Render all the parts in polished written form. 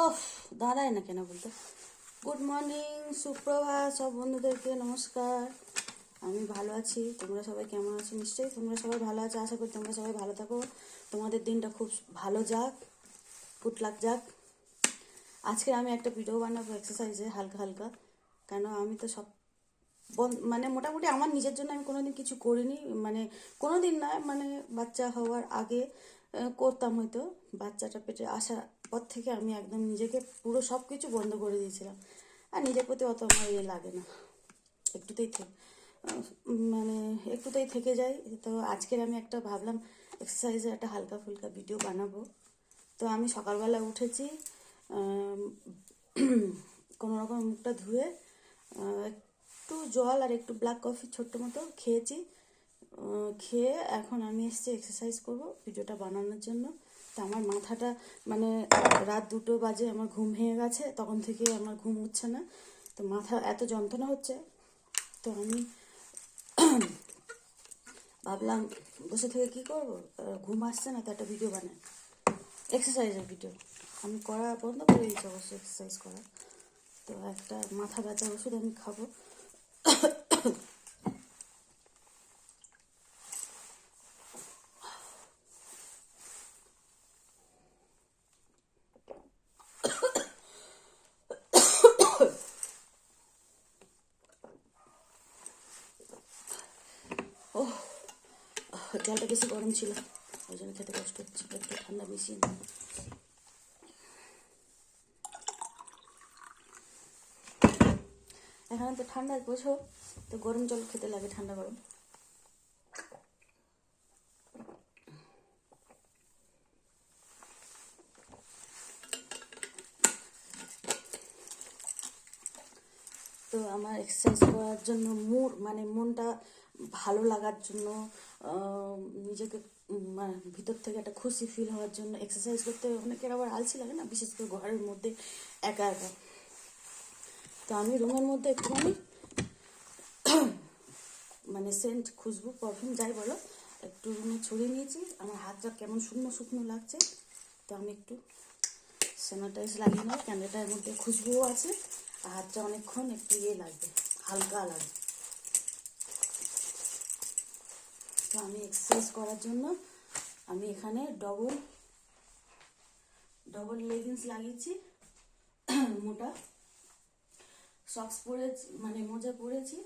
Of দাঁড়ায় না কেন বলতে। গুড মর্নিং, সুপ্রভাত সব বন্ধুদেরকে নমস্কার। আমি ভালো আছি, তোমরা সবাই কেমন আছো? নিশ্চয়ই তোমরা সবাই ভালো আছো, আশা করি তোমরা সবাই ভালো থাকো, তোমাদের দিনটা খুব ভালো যাক, ফুটলাক যাক। আজকে আমি একটা ভিডিও বানাবো এক্সারসাইজে হালকা হালকা, কেন আমি তো সব মানে মোটামুটি আমার নিজের জন্য আমি কোনোদিন কিছু করিনি, মানে কোনোদিন নয়, মানে বাচ্চা হওয়ার আগে করতাম হয়তো, বাচ্চাটা পেটে আসার পর থেকে আমি একদম নিজেকে পুরো সব কিছু বন্ধ করে দিয়েছিলাম। আর নিজের প্রতি অত আমার লাগে না, একটুতেই মানে একটুতেই থেকে যাই। তো আজকের আমি একটা ভাবলাম এক্সারসাইজের একটা হালকা ফুলকা ভিডিও বানাবো। তো আমি সকালবেলা উঠেছি, কোনো রকম মুখটা ধুয়ে একটু জল আর একটু ব্ল্যাক কফি ছোট্ট মতো খেয়েছি। খেয়ে এখন আমি এসেছি এক্সারসাইজ করব ভিডিওটা বানানোর জন্য। তো আমার মাথাটা মানে রাত 2টো বাজে আমার ঘুম ভেঙে গেছে, তখন থেকে আমার ঘুম হচ্ছে না, তো মাথা এত যন্ত্রণা হচ্ছে। তো আমি ভাবলাম বসে থেকে কী করবো, ঘুম আসছে না, তো একটা ভিডিও বানাই, এক্সারসাইজের ভিডিও। আমি করা বন্ধ করে দিয়েছি অবশ্য এক্সারসাইজ করা। তো একটা মাথা ব্যথার ওষুধ আমি খাবো। ও, জলটা বেশি গরম ছিল, ওই জন্য খেতে কষ্ট হচ্ছে, একটু ঠান্ডা বেশি না। এখানে তো ঠান্ডা বোঝো, তো গরম জল খেতে লাগে, ঠান্ডা গরম। তো আমার এক্সারসাইজ করার জন্য মানে মনটা ভালো লাগার জন্য, নিজেকে মানে ভিতর থেকে একটা খুশি ফিল হওয়ার জন্য এক্সারসাইজ করতে অনেকের আবার আলসি লাগে না, বিশেষ করে ঘরের মধ্যে একা একা। তো আমি রুমের মধ্যে একটুখানি মানে সেন্ট, খুশবু, পারফিউম যাই বলো, একটু রুমে ছড়িয়ে নিয়েছি। আমার হাতটা কেমন শুকনো শুকনো লাগছে, তো আমি একটু স্যানিটাইজ লাগিয়ে নেব, কেন এটার মধ্যে খুশবুও আছে, আর হাতটা অনেকক্ষণ একটু লাগবে, হালকা লাগবে। তো আমি এক্সারসাইজ করার জন্য আমি এখানে ডবল লেগিংস লাগিয়েছি, মোটা সক্স পরেছি, মানে মোজা পরেছি,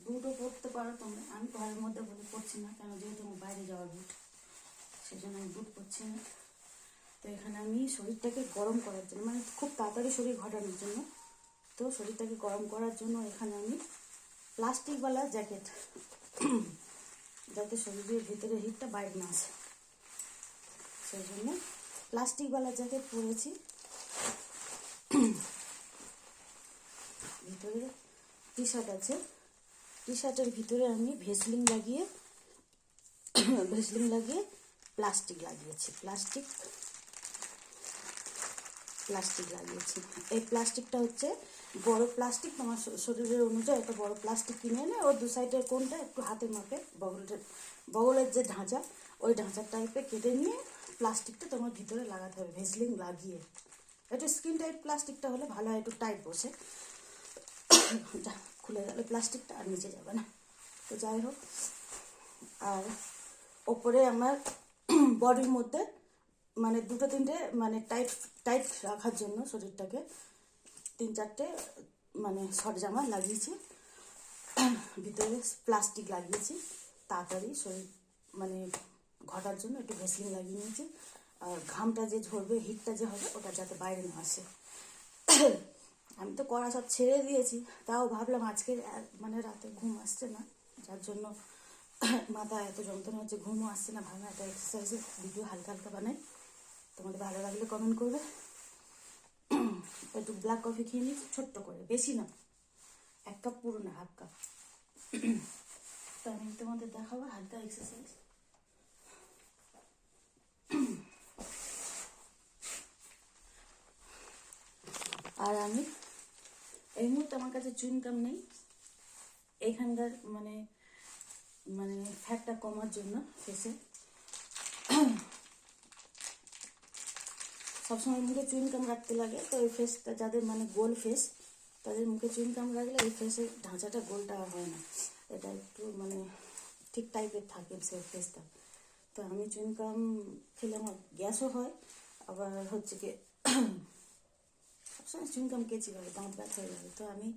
বুটও পরতে পারো তোমরা। আমি ঘরের মধ্যে বলে পরছি না, কেন যেহেতু আমার বাইরে যাওয়ার বুট, সেই জন্য আমি বুট পরছি না। তো এখানে আমি শরীরটাকে গরম করার জন্য, মানে খুব তাড়াতাড়ি শরীর ঘটানোর জন্য, তো শরীরটাকে গরম করার জন্য এখানে আমি প্লাস্টিকওয়ালা জ্যাকেট, যাতে শরীরের ভিতরে হিটটা বাইরে না আসে, সেই জন্য প্লাস্টিকওয়ালা জ্যাকেট পরেছি। ভিতরে টি শার্ট আছে, টি শার্টের ভিতরে আমি ভেসলিন লাগিয়ে প্লাস্টিক লাগিয়েছি, প্লাস্টিক লাগিয়েছি। এই প্লাস্টিকটা হচ্ছে বড় প্লাস্টিক, তোমার শরীরের অনুযায়ী একটা বড় প্লাস্টিক কিনে এনে ওর দু সাইডের কোনটা একটু হাতের মাপে বগলের যে ঢাঁচা, ওই ঢাঁচার টাইপে কেটে নিয়ে প্লাস্টিকটা তোমার ভিতরে লাগাতে হবে ভেসলিন লাগিয়ে। একটু স্কিন টাইপ প্লাস্টিকটা হলে ভালো হয়, একটু টাইট বসে, খুলে গেলে প্লাস্টিকটা আর নিচে যাবে না। তো যাই হোক, আর ওপরে আমার বডির মধ্যে মানে 2-3টে মানে টাইট টাইট রাখার জন্য শরীরটাকে 3-4টে মানে শর্ট জামা লাগিয়েছি, ভিতরে প্লাস্টিক লাগিয়েছি, তাড়াতাড়ি শরীর মানে ঘটার জন্য একটু ভেসলিন লাগিয়ে নিয়েছি। আর ঘামটা যে ঝরবে, হিটটা যে হবে, ওটা যাতে বাইরে না আসে। আমি তো করা সব ছেড়ে দিয়েছি, তাও ভাবলাম আজকে মানে রাতে ঘুম আসছে না, যার জন্য মাথা এত যন্ত্রণা হচ্ছে, ঘুমও আসছে না, ভাবলাম একটা এক্সারসাইজের ভিডিও হালকা হালকা বানাই। তোমাদের ভালো লাগলে কমেন্ট করবে। একটু ব্ল্যাক কফি খেয়ে নিচ্ছি ছোট্ট করে, বেশি না, 1 কাপ পুরো না, হাফ কাপ। তো আমি তোমাদের দেখাবো হালকা এক্সারসাইজ। আর আমি এই মুহূর্তে আমার কাছে চুইংগাম নেই, এইখানকার মানে মানে ফ্যাটটা কমার জন্য ফেসে সবসময় মুখে চুইনকাম রাখতে লাগে, তো এই ফেসটা যাদের মানে গোল ফেস তাদের মুখে চুইনকাম রাখলে এই ফেসের ঢাঁচাটা গোলটা আর হয় না, এটা একটু মানে ঠিক টাইপের থাকে সেই ফেসটা। তো আমি চুইনকাম খেলে আমার গ্যাসও হয়, আবার হচ্ছে কি সবসময় চুইনকাম কেচি হবে, দাঁত ব্যথা হয়ে যাবে। তো আমি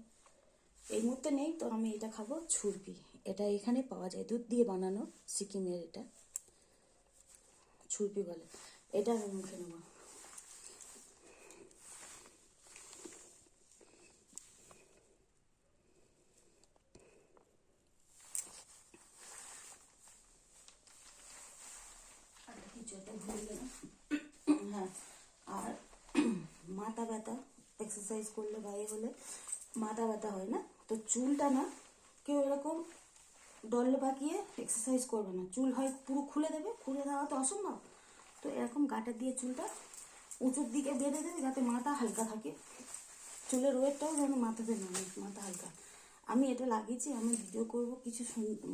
এই মুহূর্তে নেই, তো আমি এটা খাবো ছুরপি। এটা এখানে পাওয়া যায়, দুধ দিয়ে বানানো, সিকিমের এটা ছুরপি বলে। এটা আমি মুখে নেবো। হ্যাঁ, আর মাথা ব্যথা এক্সারসাইজ করলে বা হলে মাথা ব্যথা হয় না, তো চুলটা না কেউ এরকম ডলে পাকিয়ে এক্সারসাইজ করবে না, চুল হয় পুরো খুলে দেবে, খুলে দেওয়া তো অসম্ভব। তো এরকম গাঁটা দিয়ে চুলটা উঁচুর দিকে বেঁধে দেবে যাতে মাথা হালকা থাকে, চুলের ওয়েটটাও যেন মাথাতে নামে, মাথা হালকা। আমি এটা লাগিয়েছি, আমি ভিডিও করবো, কিছু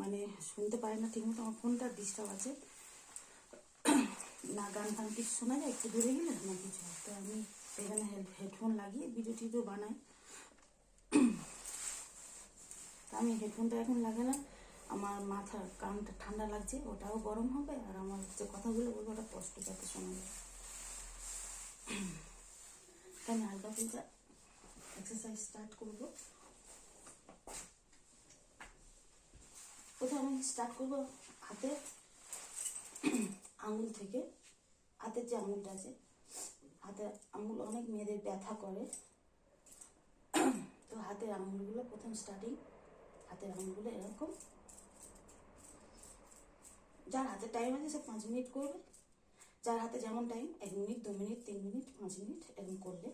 মানে শুনতে পারি না ঠিকমতো, আমার ফোনটা ডিস্টার্ব আছে, না গান ফান কিছু শোনা যায় একটু দূরে গেলে না কিছু। তো আমি এখানে হেডফোন লাগিয়ে ভিডিও টিডিও বানাই। তা আমি হেডফোনটা এখন লাগালাম, আমার মাথার কানটা ঠান্ডা লাগছে, ওটাও গরম হবে, আর আমার যে কথাগুলো বলবো ওটা কষ্ট যাতে শোনা যায়। তাই আমি হালকা ফুলকা এক্সারসাইজ স্টার্ট করবো। প্রথমে আমি স্টার্ট করবো হাতে আঙুল থেকে। হাতের যে আঙুলটা আছে, হাতের আঙুল অনেক মেয়েদের ব্যথা করে, তো হাতের আঙুলগুলো প্রথম স্টার্টিং, হাতের আঙুলগুলো এরকম, যার হাতে টাইম আছে সে 5 মিনিট করবে, যার হাতে যেমন time 1 minute 2 minute 3 minute 5 minute এরকম করলে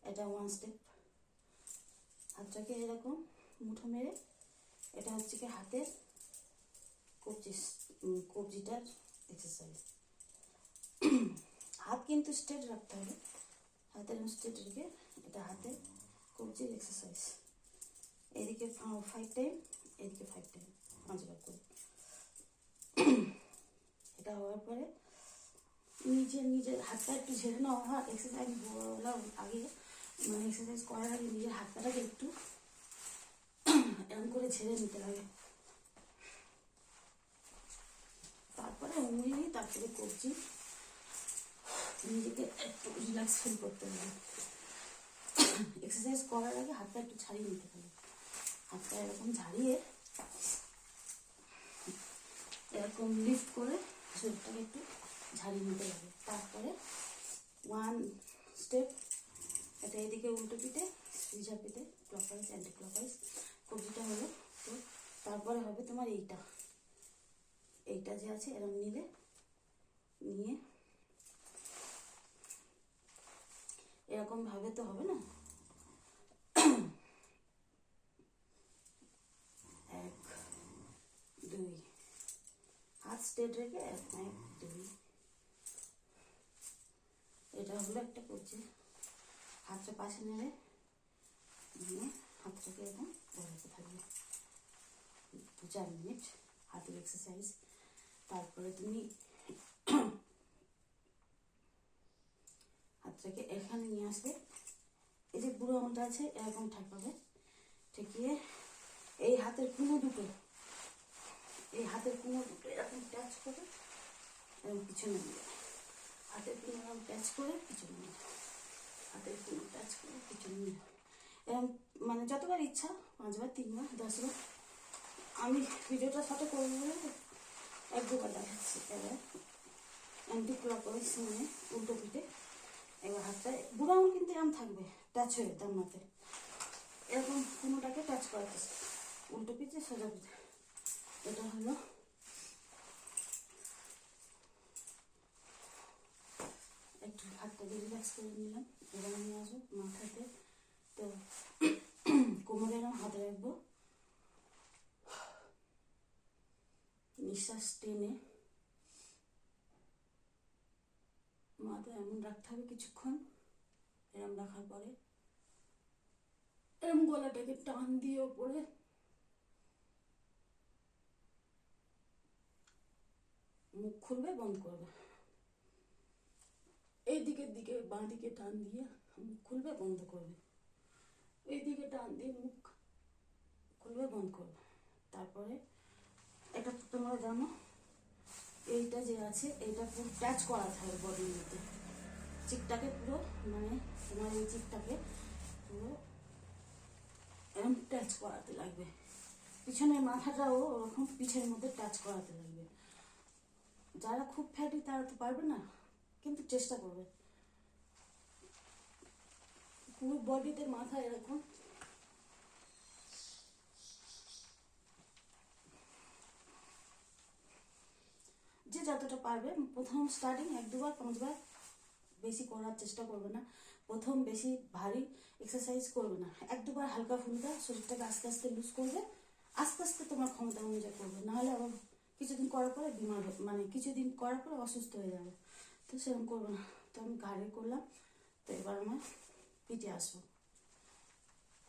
এটা 1 স্টেপ। হাতটাকে এরকম মুঠো মেরে, এটা হচ্ছে কি হাতের কবজিটার এক্সারসাইজ। হাত কিন্তু স্ট্রেট রাখতে হবে, হাতের স্ট্রেট রেখে এটা হাতের কবজির এক্সারসাইজ। এদিকে 5 টাইম, এদিকে 5 টাইম, 5 বার করে। এটা হওয়ার পরে নিজের হাতটা একটু ঝেড়ে নেওয়া, এক্সারসাইজ বলার আগে মানে এক্সারসাইজ করার আগে নিজের হাতটাকে একটু এরকম করে ঝেড়ে নিতে লাগে, তারপরে উঙলি, তারপরে কবজি, নিজেকে একটু রিল্যাক্স ফিল করতে হবে। এক্সারসাইজ করার আগে হাতটা একটু ছাড়িয়ে নিতে হবে, হাতটা এরকম ঝাড়িয়ে এরকম লিফট করে শরীরটাকে একটু ঝাড়িয়ে নিতে হবে। তারপরে 1 স্টেপ, এটা এদিকে উল্টো পিঠে, সিজা পিঠে, ক্লকওয়াইজ অ্যান্টি ক্লকওয়াইজ, কবজিটা হলো। তো তারপরে হবে তোমার এইটা যে আছে এরকম নিয়ে এরকম ভাবে তো হবে না, 1 2 হাত স্ট্রেট রেখে 1 2, এটা হলো একটা করছে। হাতটা পাশে নেড়ে নিয়ে হাতটাকে এরকম ধরাতে থাকবে 2-4 মিনিট, হাতের এক্সারসাইজ। তারপরে তুমি হাতটাকে এখানে নিয়ে আসবে, এই যে বুড়ো আঙুলটা আছে এরকম ঠেকাবে, ঠেকিয়ে এই হাতের কুনো দুটো এরকম টাচ করে এরকম পিছনে নিয়ে, হাতের কুনো এরকম টাচ করে পিছনে নিয়ে, হাতের কুনো টাচ করে পিছনে নিয়ে, এরকম মানে যতবার ইচ্ছা, 5 বার 3 বার 10 বার। আমি ভিডিওটার সাথে করবো বলে 1-2 বার দেখাচ্ছি। এবার অ্যান্টি ক্লকওয়াইজ মানে উল্টো পিঠে, এবার হাতটা বুড়ো আঙুল কিন্তু এরকম থাকবে টাচ হয়ে, তার মাথে এরকম কোনোটাকে টাচ করাতে, উল্টো পিঠে সোজা পিঠে। এটা হলো একটু হাতটাকে রিল্যাক্স করে নিলাম। এবার আমি আসবো মাথাতে, তো কোমরে এরকম হাতে রাখবো, নিঃশ্বাস টেনে মাথা এমন রাখতে হবে কিছুক্ষণ, এরম রাখার পরে এরম গলাটাকে টান দিয়ে ওপরে মুখ খুলবে, বন্ধ করবে, এই দিকের দিকে বাঁ দিকে টান দিয়ে মুখ খুলবে, বন্ধ করবে, এই দিকে টান দিয়ে মুখ খুলবে, বন্ধ করবে। তারপরে এটা তো তোমরা জানো, এইটা যে আছে এইটা পুরো টাচ করাতে হবে বডির মধ্যে, চিকটাকে পুরো, মানে তোমার এই চিকটাকে পুরো এরকম টাচ করাতে লাগবে। পিছনের মাথাটাও ওরকম পিঠের মধ্যে টাচ করাতে লাগবে। যারা খুব ফ্যাটি তারা তো পারবে না, কিন্তু চেষ্টা করবে। পুরো বডিতে মাথা এরকম যে যতটা পারবে। প্রথম স্টার্টিং 1-2 বার 5 বার, বেশি করার চেষ্টা করবে না। প্রথম বেশি ভারী এক্সারসাইজ করবে না, 1-2 বার হালকা ফুলকা শরীরটাকে আস্তে আস্তে লুজ করবে, আস্তে আস্তে তোমার ক্ষমতা অনুযায়ী করবে। নাহলে আবার কিছুদিন করার পরে বিমার, মানে কিছুদিন করার পরে অসুস্থ হয়ে যাবে। তো সেরকম করবে না। তো আমি ঘাড়ে করলাম, তো এবার আমার পিঠে আসবো,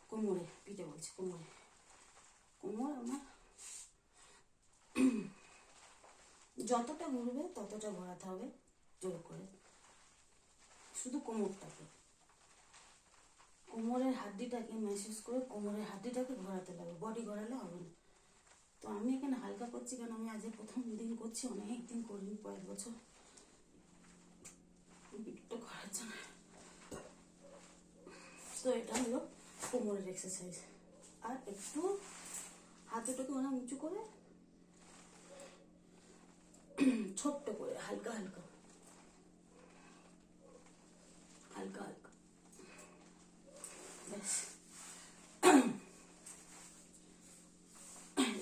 কোমরে, পিঠে বলছি কোমরে। কোমর আমার যতটা ঘুরবে ততটা ঘোরাতে হবে, জোর করে, শুধু কোমরটাকে, কোমরের হাড্ডিটাকে মেসেজ করে কোমরের হাড্ডিটাকে ঘোরাতে লাগবে, বডি ঘোরালে হবে না। তো আমি এখানে হালকা করছি, কারণ আমি আজ প্রথম দিন করছি, অনেক দিন করিনি, কয়েক বছর পিঠটা করার জন্য। তো এটা হলো কোমরের এক্সারসাইজ। আর একটু হাতটাকে অনেক উঁচু করে, ছোট্ট করে, হালকা হালকা হালকা হালকা, ব্যাস।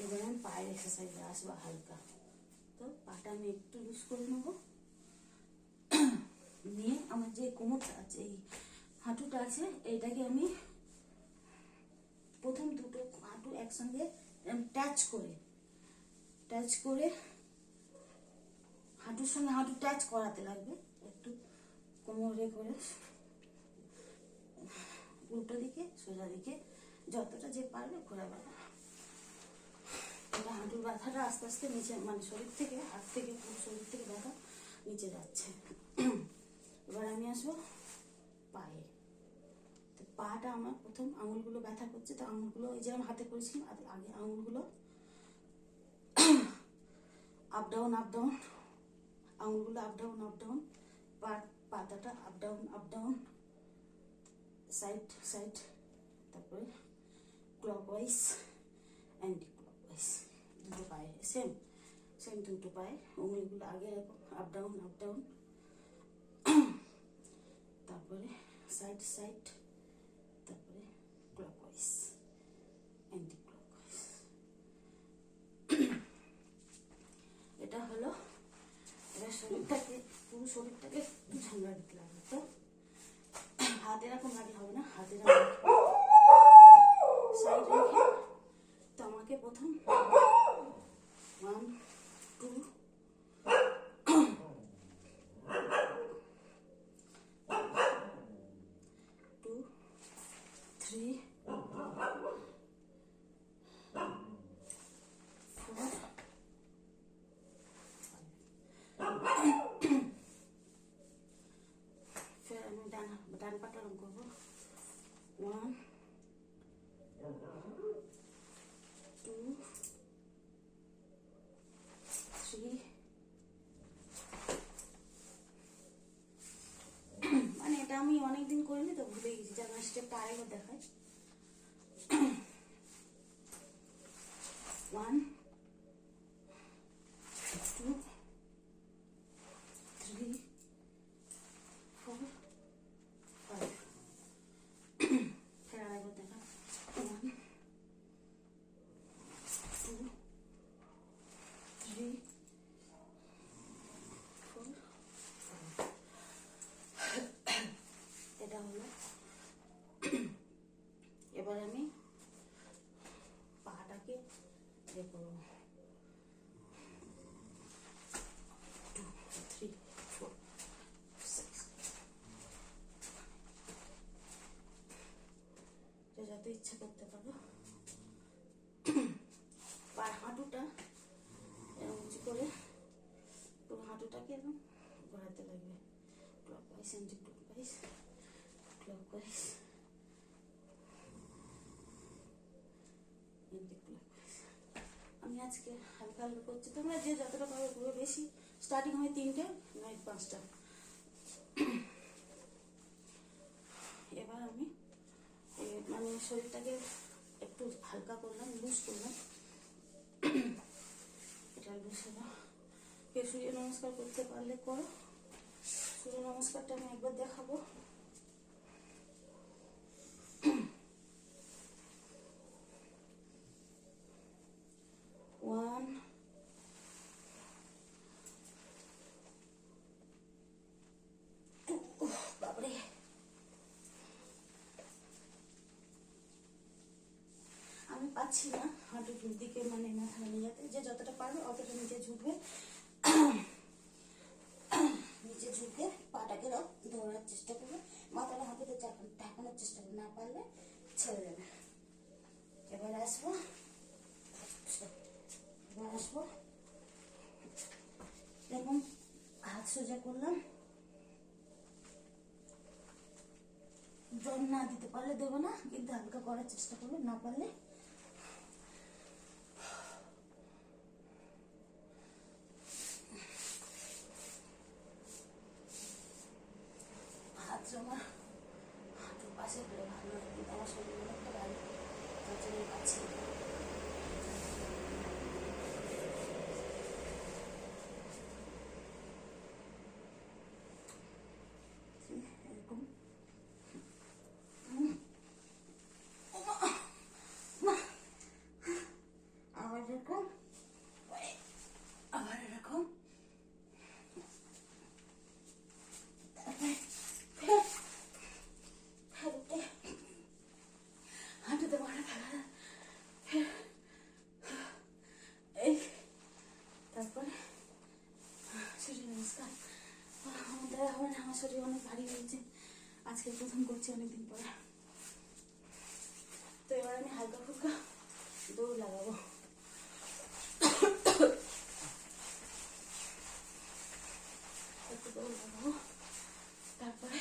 এবার আমি পায়ের এক্সারসাইজে আসবো হালকা। তো পাটা আমি একটু লুজ করে নেবো, নিয়ে আমার যে কোমরটা আছে, এই হাঁটুটা আছে, এইটাকে আমি প্রথম দুটো হাঁটু একসঙ্গে টাচ করে হাঁটুর সঙ্গে হাঁটু টাচ করাতে লাগবে, একটু কোমরে করে, উল্টো দিকে সোজা দিকে যতটা যে পারবে ঘোরাবে। এটা হাঁটুর ব্যথাটা আস্তে আস্তে নিচে, মানে শরীর থেকে, হাত থেকে, পুরো শরীর থেকে ব্যথা নিচে যাচ্ছে। এবার আমি আসবো পায়ে। তো পাটা আমার প্রথম আঙুলগুলো ব্যথা করছে, তো আঙুলগুলো এই যেরকম হাতে করেছিলাম আগে, আঙুলগুলো আপ ডাউন আপ ডাউন, আঙুলগুলো আপ ডাউন আপ ডাউন, পাতাটা আপ ডাউন, সাইড সাইড, তারপরে ক্লকওয়াইজ অ্যান্টি ক্লকওয়াইজ, দুটো পায়ে সেম সেম, দুটো পায়ে উঙ্গলিগুলো আগে এরকম আপ ডাউন, তারপরে সাইড সাইড, তারপরে ক্লকওয়াইজ অ্যান্টি ক্লকওয়াইজ। এটা হলো। এবার শরীরটাকে, পুরো শরীরটাকে একটু ঝামেলা দিতে লাগবে। তো হাত এরকম রাখলে হবে না, হাত এরকম সাইড রেখে, তো আমাকে প্রথম 1 2 2 3 फिर আমি ডান পাটা রং করবো, 1 2 3, মানে এটা আমি অনেকদিন করিনি তো ভুলে গেছি, যেন স্টেপটা আরেকবার দেখাই। 1 2 3 4 5, फिर आरेकবার দেখা, 1 2 3 4 5। এটা হলো। এবার আমি পাটাকে ইয়ে করবো, 2 3 4 6, যত ইচ্ছা করতে পারো। পার হাঁটুটা এরকম উঁচু করে পুরো হাঁটুটাকে এরকম ঘোরাতে লাগবে, clockwise and clockwise, clockwise and clockwise. আমি আজকে হালকা হালকা করছি, তোমরা যে যতটা পারো করবে। বেশি স্টার্টিং হয় 3টে, নাইট 5টা। এবার আমি মানে শরীরটাকে একটু হালকা করলাম, লুজ করলাম। এটা লুজ হলো। কেউ সূর্য নমস্কার করতে পারলে করো। সূর্য নমস্কারটা আমি একবার দেখাবো। 1 2 বাবারে, আমি পাচ্ছি না হাঁটুর দিকে, মানে মাথা নিয়ে যেতে। যে যতটা পারবে অতটা নিচে ঝুঁকবে, নিচে ঝুঁকে পাটাকে ধরার চেষ্টা করবে, মাথাটা হাঁটুতে ঢাকানোর চেষ্টা করবে, না পারলে ছেড়ে দেবে। এবার আসবো, দেখুন হাত সোজা করলাম। জল না দিতে পারলে দেবো না, কিন্তু হালকা করার চেষ্টা করবে, না পারলে হাত জমা হাঁটুর পাশে হলে ভালো হয়, কিন্তু আমার শরীর অনেকটা ভালো, তার জন্য পাচ্ছি না। এরকম আবার এরকম, আবার এরকম, হাঁটুতে মারা ফেলা, এই তারপরে সূর্য নমস্কার। আমার দ্বারা হবে না, আমার শরীর অনেক ভারী হয়েছে, আজকে প্রথম করছি অনেকদিন পরে। তো এবার আমি হালকা ফুলকা দৌড় লাগাবো। একটু দৌড় লাগাবো, তারপরে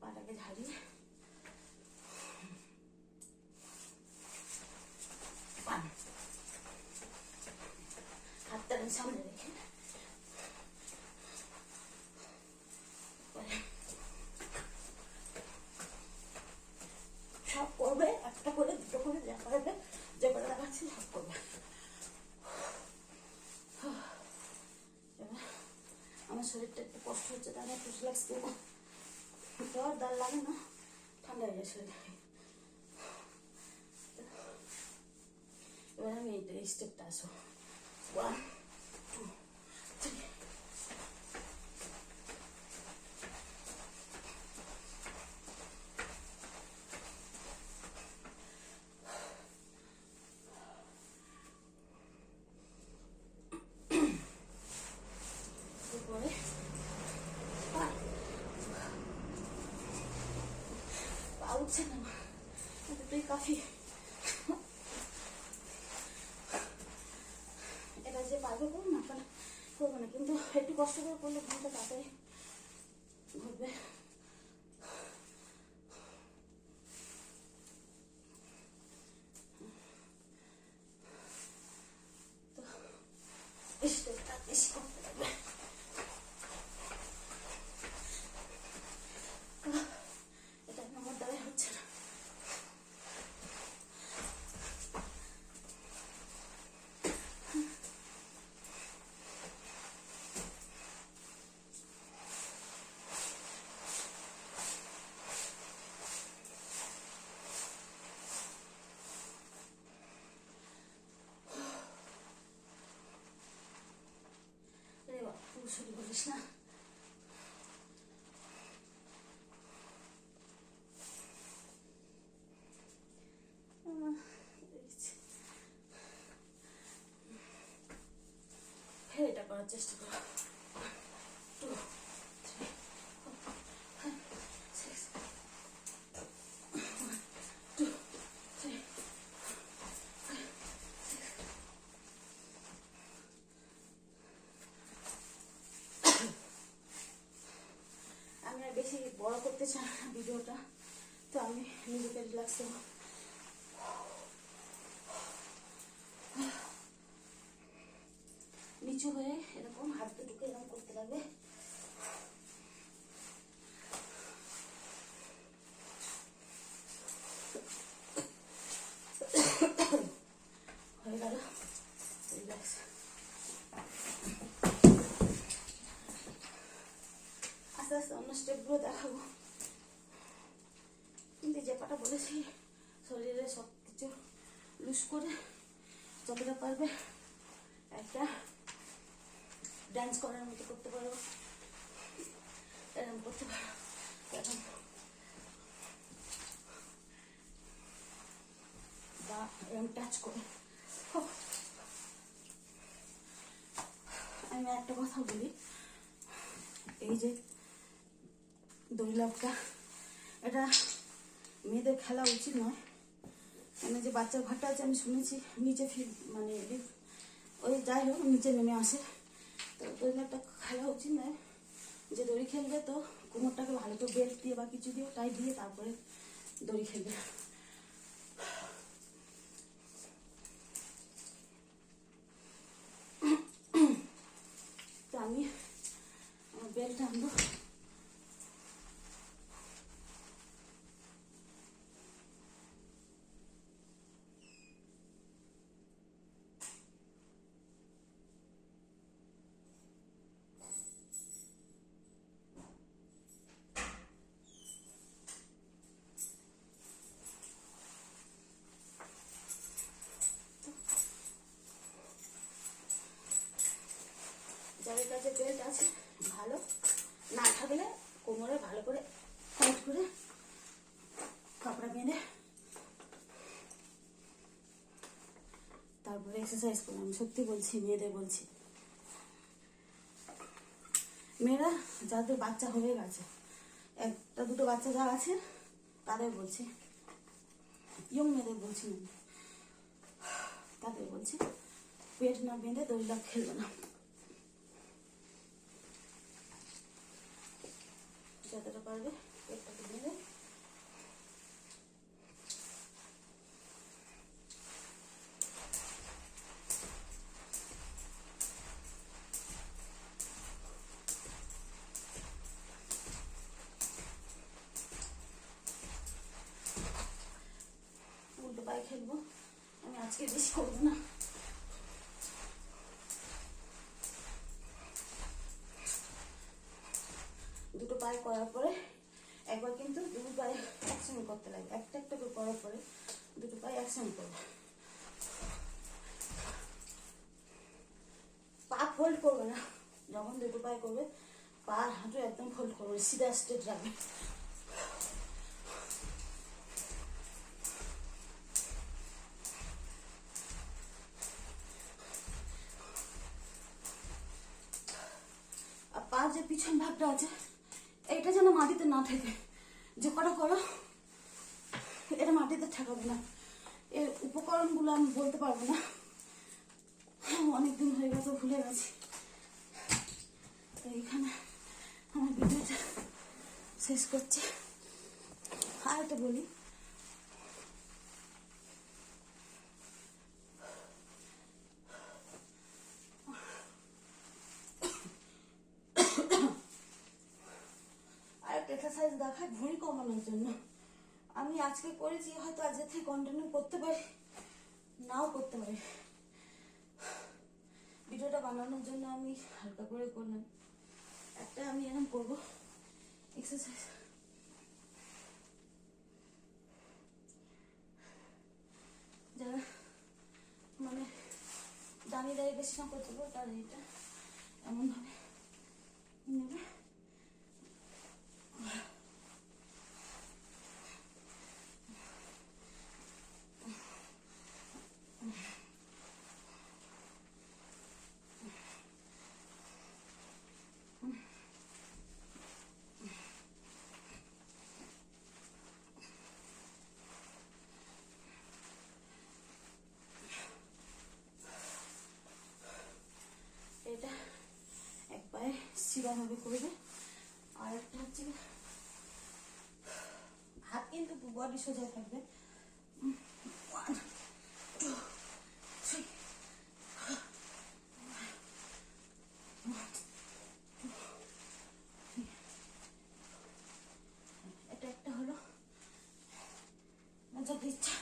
পাটাকে ঝাড়িয়ে হাতটা আমি সামনে রেখে সব করবে, একটা করে দুটো করে যা পারবে, যে করে দেখাচ্ছি সব করবে। আমার শরীরটা একটু কষ্ট হচ্ছে, তাহলে একটু রিল্যাক্স দেবো। জ্বর দাঁড় লাগে না, ঠান্ডা হয়ে যায় শরীর। এবার আমি এই স্টেপটা আসবো, 1 2 3। এরপরে পা উঠছে না, এতটাই কাফি। এটা যে পারবে করবো, না পারে করবো না, কিন্তু একটু কষ্ট করে করলে ঘুমটা তাড়াতাড়ি ঘুরবে। তো স্টেপটা বেশি করতে লাগবে। এটা আমার দ্বারাই হচ্ছে না। শুরু করিস না, এটা করার চেষ্টা করো। 2 3 4 5 6 1 2 3 5 6 বেশি বড় করতে চাই না ভিডিওটা, তো আমি নিজেকে রিল্যাক্স দেবো। নিচু হয়ে এরকম হাত দুটোকে এরকম করতে লাগবে। হয়ে গেল রিল্যাক্স। আস্তে আস্তে অন্য স্টেপগুলো দেখাবো, কিন্তু যে পাটা বলেছি শরীরে সব কিছু লুজ করে যতটা পারবে একটা ডান্স করার মতো করতে পারো, এরকম করতে পারো, এরকম বা এরকম টাচ করে। আমি একটা কথা বলি, এই যে দড়ি লাফটা এটা মেয়েদের খেলা উচিত নয়। মানে যে বাচ্চার ঘরটা আছে আমি শুনেছি নিচে মানে ওই যাই হোক নিচে নেমে আসে, তো দড়ি লাফটা খেলা উচিত নয়। যে দড়ি খেলবে তো কোমরটাকে ভালো করে বেল্ট দিয়ে বা কিছু দিয়ে টাইট দিয়ে তারপরে দড়ি খেলবে। তো আমি আমার বেল্ট আনবো। যাদের কাছে বেল্ট আছে ভালো, না থাকলে কোমরে ভালো করে টাইট করে কাপড়া বেঁধে তারপরে এক্সারসাইজ করে। আমি সত্যি বলছি, মেয়েদের বলছি, মেয়েরা যাদের বাচ্চা হয়ে গেছে, একটা দুটো বাচ্চা যা আছে তাদের বলছি, ইয়ং মেয়েদের বলছি না, তাদের বলছি পেট না বেঁধে দড়ি লাফ খেলবে না। যতটা পারবে পেটটাকে বেঁধে উল্টো পায়ে খেলবো। আমি আজকে বেশি করবো না, দুটো পায়ে করার পরে একবার কিন্তু দুটো পায়ে একসঙ্গে করতে লাগবে। একটা একটা করে করার পরে দুটো পায়ে একসঙ্গে করবে। পা ফোল্ড করবে না, যখন দুটো পায়ে করবে পা হাঁটু একদম ফোল্ড করবে, সিধা স্ট্রেট রাখবে। আর পা যে পিছন ভাগটা আছে এইটা যেন মাটিতে না ঠেকে। যে কটা করো এটা মাটিতে ঠেকাবে না। এর উপকরণগুলো আমি বলতে পারবো না, অনেকদিন হয়ে গেছে, ভুলে গেছি। তো এইখানে আমার ভিডিওটা শেষ করছি। আর একটা বলি, আর একটা এক্সারসাইজ দেখায় ভুঁড়ি কমানোর জন্য। আমি আজকে করেছি, হয়তো আজকে থেকে কন্টিনিউ করতে পারি, নাও করতে পারি। ভিডিওটা বানানোর জন্য আমি হালকা করে করলাম। একটা আমি এরকম করবো এক্সারসাইজ, যারা মানে দাঁড়িয়ে দাঁড়িয়ে বেশি না করতে পারবো তারা এটা এমনভাবে নেবে। এটা এক পায়ে সিধাভাবে করবে, আর একটা হচ্ছে বডি সোজা থাকবে। 1 2 3 এটা একটা হলো মজা দিচ্ছে।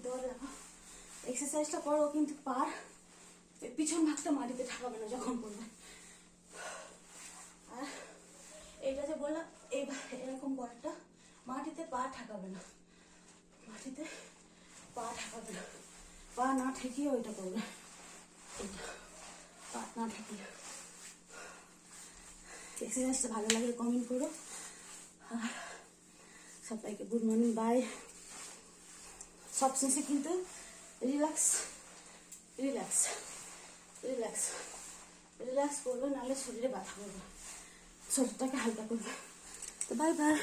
ধরে রাখো, এক্সারসাইজটা করো কিন্তু পার পিছন ভাগটা মাটিতে ঠাকাবে না যখন করবে। আর এইটা যে বললাম এরকম বলটা মাটিতে পা ঠাকাবে না, মাটিতে পা ঠাকাবে না, পা না ঠেকিয়ে ওইটা করবে, এইটা পা না ঠেকিয়ে। এক্সারসাইজটা ভালো লাগে কমেন্ট করো। আর সবাইকে গুড মর্নিং, বাই। সব শেষে কিন্তু রিল্যাক্স রিল্যাক্স রিল্যাক্স রিল্যাক্স করবে, নাহলে শরীরে ব্যথা করবে, শরীরটাকে হালকা করবে। তো বাই বাই।